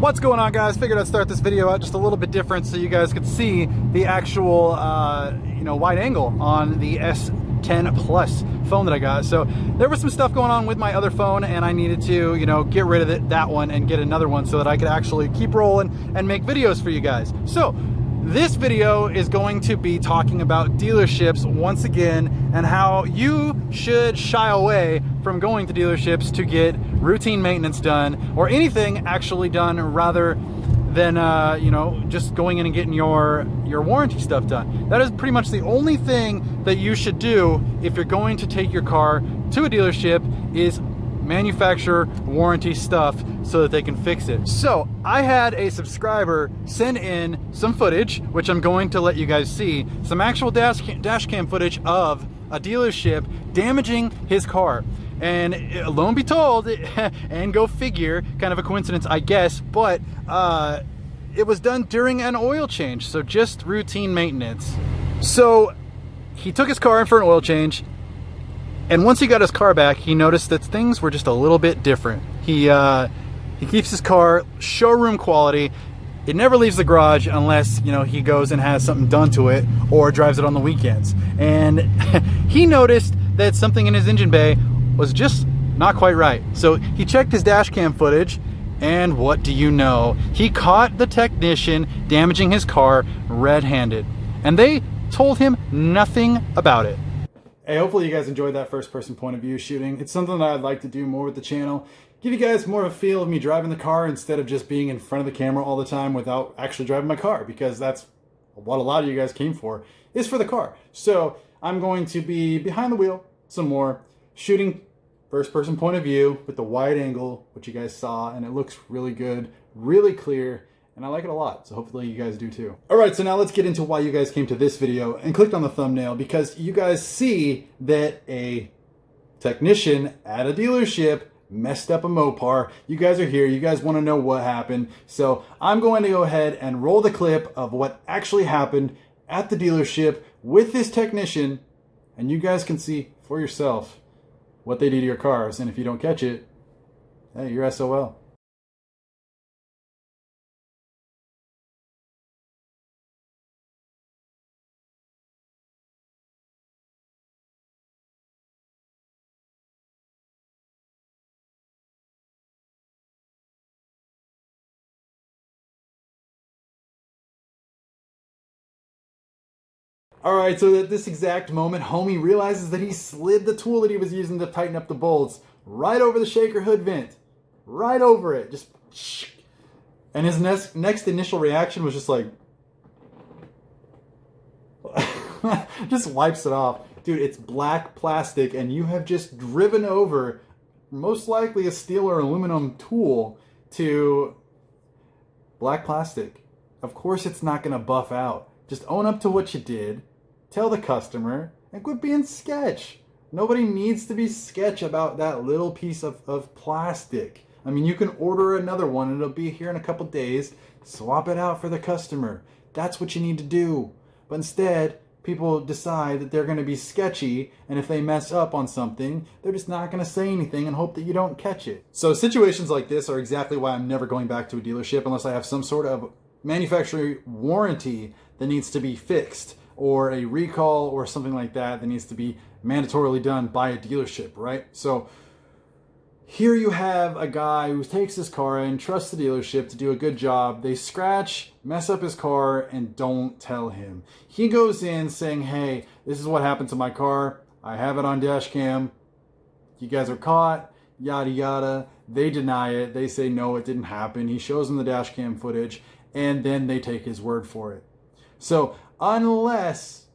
What's going on, guys? Figured I'd start this video out just a little bit different so you guys could see the actual wide angle on the S10 Plus phone that I got. So there was some stuff going on with my other phone and I needed to get rid of that one and get another one so that I could actually keep rolling and make videos for you guys. So this video is going to be talking about dealerships once again and how you should shy away from going to dealerships to get routine maintenance done or anything actually done rather than just going in and getting your warranty stuff done. That is pretty much the only thing that you should do if you're going to take your car to a dealership is manufacturer warranty stuff so that they can fix it. So I had a subscriber send in some footage, which I'm going to let you guys see, some actual dash cam footage of a dealership damaging his car. And lo and be told, and go figure, kind of a coincidence I guess, but it was done during an oil change, so just routine maintenance. So he took his car in for an oil change, and once he got his car back, he noticed that things were just a little bit different. He keeps his car showroom quality. It never leaves the garage unless, he goes and has something done to it or drives it on the weekends. And he noticed that something in his engine bay was just not quite right. So he checked his dash cam footage, and what do you know? He caught the technician damaging his car red-handed. And they told him nothing about it. Hey, hopefully you guys enjoyed that first-person point of view shooting. It's something that I'd like to do more with the channel. Give you guys more of a feel of me driving the car instead of just being in front of the camera all the time without actually driving my car, because that's what a lot of you guys came for, is for the car. So I'm going to be behind the wheel some more, shooting first-person point of view with the wide angle, which you guys saw, and it looks really good, really clear, and I like it a lot, so hopefully you guys do too. Alright, so now let's get into why you guys came to this video and clicked on the thumbnail, because you guys see that a technician at a dealership messed up a Mopar. You guys are here, you guys want to know what happened, so I'm going to go ahead and roll the clip of what actually happened at the dealership with this technician, and you guys can see for yourself what they do to your cars, and if you don't catch it, hey, you're SOL. Alright, so at this exact moment, homie realizes that he slid the tool that he was using to tighten up the bolts right over the shaker hood vent. Right over it. Just... And his next initial reaction was just like... just wipes it off. Dude, it's black plastic and you have just driven over most likely a steel or aluminum tool to black plastic. Of course it's not going to buff out. Just own up to what you did. Tell the customer, and quit being sketch. Nobody needs to be sketch about that little piece of plastic. I mean, you can order another one and it'll be here in a couple days. Swap it out for the customer. That's what you need to do. But instead, people decide that they're going to be sketchy, and if they mess up on something, they're just not going to say anything and hope that you don't catch it. So situations like this are exactly why I'm never going back to a dealership unless I have some sort of manufacturer warranty that needs to be fixed, or a recall or something like that needs to be mandatorily done by a dealership, right? So here you have a guy who takes his car in, trusts the dealership to do a good job. They scratch, mess up his car, and don't tell him. He goes in saying, hey, this is what happened to my car. I have it on dash cam. You guys are caught, yada yada. They deny it. They say, no, it didn't happen. He shows them the dash cam footage, and then they take his word for it. So unless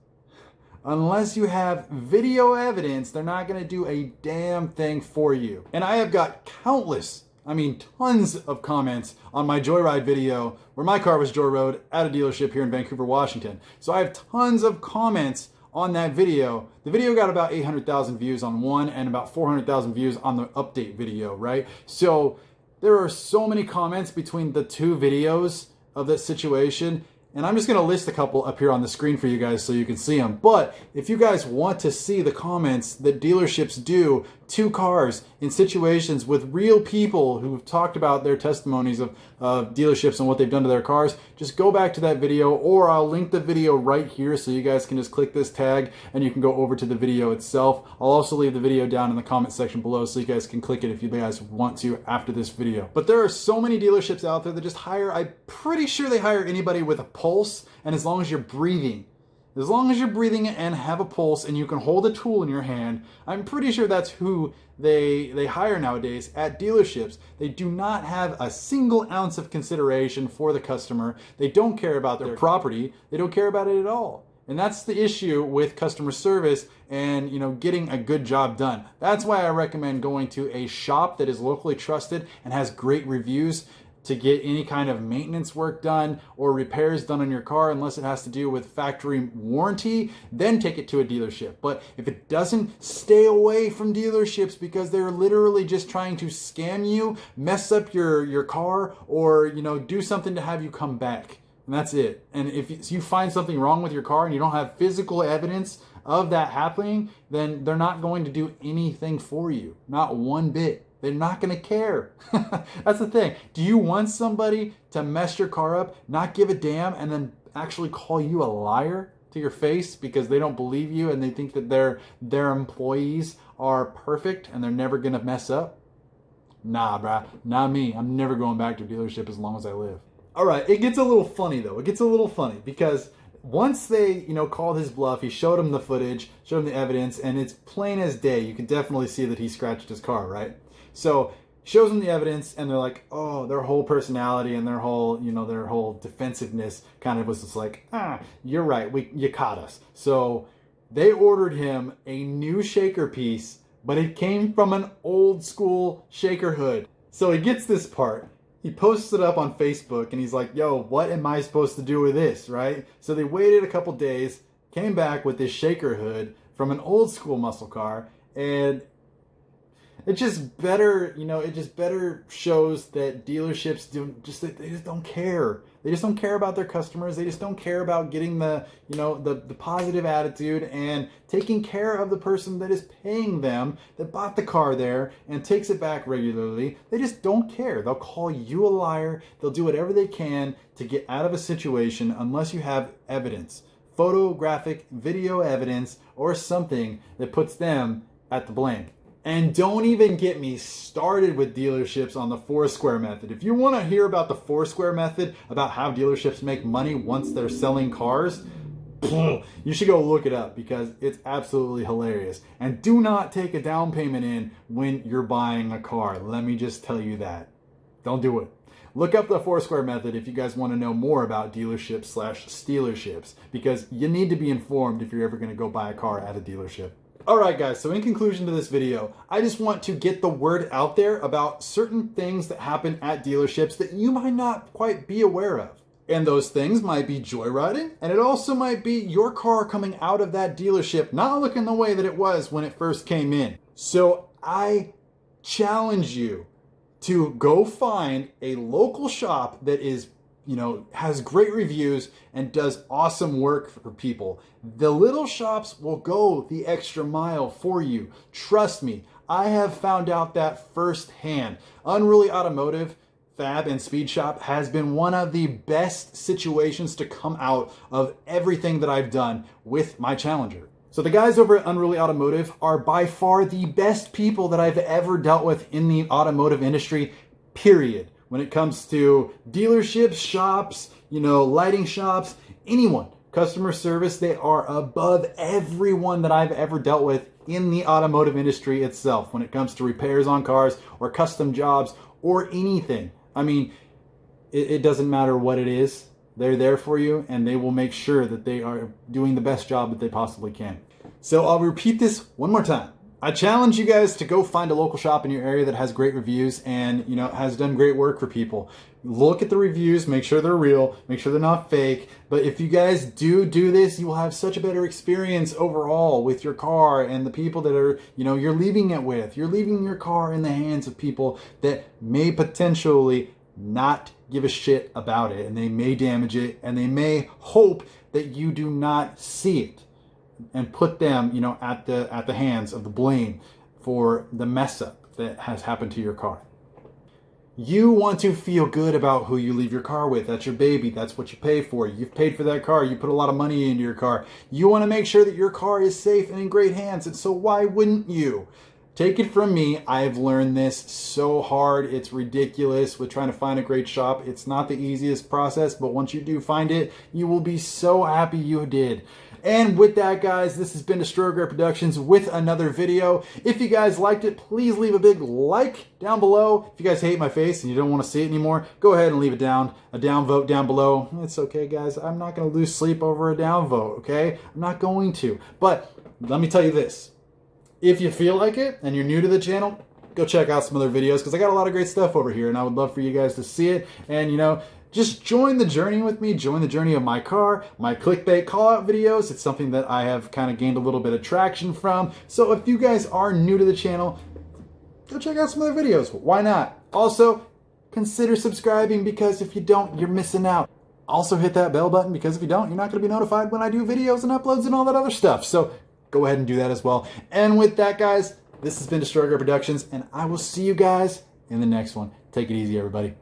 you have video evidence, they're not going to do a damn thing for you. And I have got tons of comments on my joyride video where my car was joyroad at a dealership here in Vancouver, Washington. So I have tons of comments on that video. The video got about 800,000 views on one and about 400,000 views on the update video, right? So there are so many comments between the two videos of that situation. And I'm just going to list a couple up here on the screen for you guys so you can see them. But if you guys want to see the comments that dealerships do to cars in situations with real people who've talked about their testimonies of dealerships and what they've done to their cars, just go back to that video, or I'll link the video right here so you guys can just click this tag and you can go over to the video itself. I'll also leave the video down in the comment section below so you guys can click it if you guys want to after this video. But there are so many dealerships out there that just hire, I'm pretty sure they hire anybody with a pulse, and as long as you're breathing. As long as you're breathing and have a pulse and you can hold a tool in your hand, I'm pretty sure that's who they hire nowadays at dealerships. They do not have a single ounce of consideration for the customer. They don't care about their property. They don't care about it at all. And that's the issue with customer service and, you know, getting a good job done. That's why I recommend going to a shop that is locally trusted and has great reviews to get any kind of maintenance work done or repairs done on your car, unless it has to do with factory warranty. Then take it to a dealership. But if it doesn't, stay away from dealerships, because they're literally just trying to scam you, mess up your car, or, you know, do something to have you come back. And that's it. And if you find something wrong with your car and you don't have physical evidence of that happening, then they're not going to do anything for you. Not one bit. They're not going to care. That's the thing. Do you want somebody to mess your car up, not give a damn, and then actually call you a liar to your face because they don't believe you and they think that their employees are perfect and they're never going to mess up? Nah, bruh. Not me. I'm never going back to a dealership as long as I live. All right. It gets a little funny, though. It gets a little funny because once they, you know, called his bluff, he showed him the footage, showed him the evidence, and it's plain as day. You can definitely see that he scratched his car, right? So shows them the evidence, and they're like, oh, their whole personality and their whole, you know, their whole defensiveness kind of was just like, you're right, you caught us. So they ordered him a new shaker piece, but it came from an old school shaker hood. So he gets this part, he posts it up on Facebook, and he's like, yo, what am I supposed to do with this, right? So they waited a couple days, came back with this shaker hood from an old school muscle car, and it just better, you know, it just better shows that dealerships they just don't care. They just don't care about their customers. They just don't care about getting the, you know, the positive attitude and taking care of the person that is paying them, that bought the car there and takes it back regularly. They just don't care. They'll call you a liar. They'll do whatever they can to get out of a situation unless you have evidence, photographic, video evidence, or something that puts them at the blame. And don't even get me started with dealerships on the Foursquare method. If you want to hear about the Foursquare method, about how dealerships make money once they're selling cars, you should go look it up because it's absolutely hilarious. And do not take a down payment in when you're buying a car. Let me just tell you that. Don't do it. Look up the Foursquare method if you guys want to know more about dealerships/stealerships, because you need to be informed if you're ever going to go buy a car at a dealership. Alright guys, so in conclusion to this video, I just want to get the word out there about certain things that happen at dealerships that you might not quite be aware of. And those things might be joyriding, and it also might be your car coming out of that dealership not looking the way that it was when it first came in. So I challenge you to go find a local shop that is, you know, has great reviews and does awesome work for people. The little shops will go the extra mile for you. Trust me, I have found out that firsthand. Unruly Automotive, Fab, and Speed Shop has been one of the best situations to come out of everything that I've done with my Challenger. So the guys over at Unruly Automotive are by far the best people that I've ever dealt with in the automotive industry, period. When it comes to dealerships, shops, you know, lighting shops, anyone, customer service, they are above everyone that I've ever dealt with in the automotive industry itself when it comes to repairs on cars or custom jobs or anything. I mean, it doesn't matter what it is. They're there for you and they will make sure that they are doing the best job that they possibly can. So I'll repeat this one more time. I challenge you guys to go find a local shop in your area that has great reviews and, you know, has done great work for people. Look at the reviews, make sure they're real, make sure they're not fake. But if you guys do this, you will have such a better experience overall with your car and the people that are, you know, you're leaving it with. You're leaving your car in the hands of people that may potentially not give a shit about it, and they may damage it, and they may hope that you do not see it and put them, you know, at the hands of the blame for the mess up that has happened to your car. You want to feel good about who you leave your car with. That's your baby. That's what you pay for. You've paid for that car. You put a lot of money into your car. You want to make sure that your car is safe and in great hands. And so why wouldn't you? Take it from me, I've learned this so hard. It's ridiculous with trying to find a great shop. It's not the easiest process, but once you do find it, you will be so happy you did. And with that, guys, this has been Destroyer Productions with another video. If you guys liked it, please leave a big like down below. If you guys hate my face and you don't want to see it anymore, go ahead and leave it down, a down vote down below. It's okay, guys. I'm not going to lose sleep over a down vote, okay? I'm not going to. But let me tell you this. If you feel like it and you're new to the channel, go check out some other videos because I got a lot of great stuff over here and I would love for you guys to see it. And, you know, just join the journey with me. Join the journey of my car, my clickbait call-out videos. It's something that I have kind of gained a little bit of traction from. So if you guys are new to the channel, go check out some other videos. Why not? Also, consider subscribing because if you don't, you're missing out. Also hit that bell button because if you don't, you're not going to be notified when I do videos and uploads and all that other stuff. So go ahead and do that as well. And with that, guys, this has been Destroyer Productions, and I will see you guys in the next one. Take it easy, everybody.